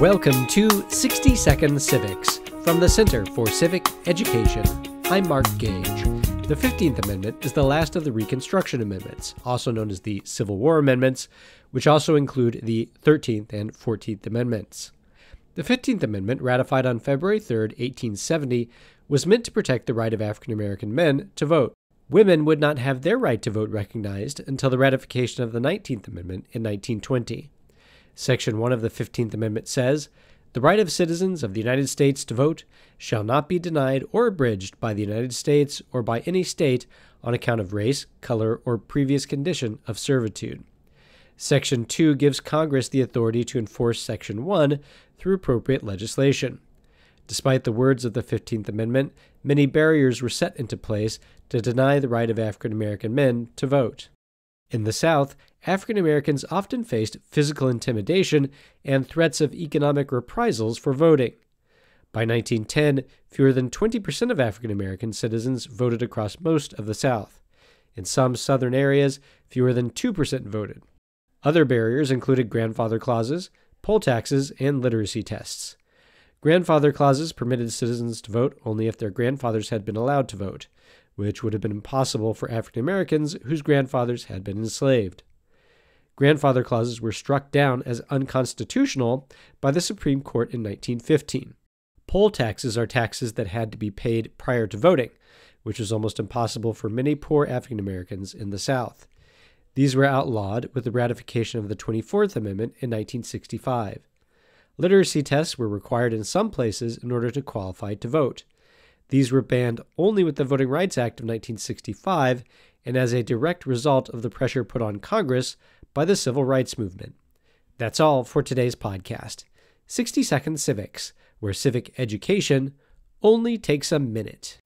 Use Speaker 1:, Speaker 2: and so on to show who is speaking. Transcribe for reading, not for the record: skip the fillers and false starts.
Speaker 1: Welcome to 60 Second Civics from the Center for Civic Education. I'm Mark Gage. The 15th Amendment is the last of the Reconstruction Amendments, also known as the Civil War Amendments, which also include the 13th and 14th Amendments. The 15th Amendment, ratified on February 3, 1870, was meant to protect the right of African American men to vote. Women would not have their right to vote recognized until the ratification of the 19th Amendment in 1920. Section 1 of the 15th Amendment says, "The right of citizens of the United States to vote shall not be denied or abridged by the United States or by any state on account of race, color, or previous condition of servitude." Section 2 gives Congress the authority to enforce Section 1 through appropriate legislation. Despite the words of the 15th Amendment, many barriers were set into place to deny the right of African American men to vote. In the South, African Americans often faced physical intimidation and threats of economic reprisals for voting. By 1910, fewer than 20% of African American citizens voted across most of the South. In some Southern areas, fewer than 2% voted. Other barriers included grandfather clauses, poll taxes, and literacy tests. Grandfather clauses permitted citizens to vote only if their grandfathers had been allowed to vote, which would have been impossible for African Americans whose grandfathers had been enslaved. Grandfather clauses were struck down as unconstitutional by the Supreme Court in 1915. Poll taxes are taxes that had to be paid prior to voting, which was almost impossible for many poor African Americans in the South. These were outlawed with the ratification of the 24th Amendment in 1965. Literacy tests were required in some places in order to qualify to vote. These were banned only with the Voting Rights Act of 1965 and as a direct result of the pressure put on Congress by the Civil Rights Movement. That's all for today's podcast. 60 Second Civics, where civic education only takes a minute.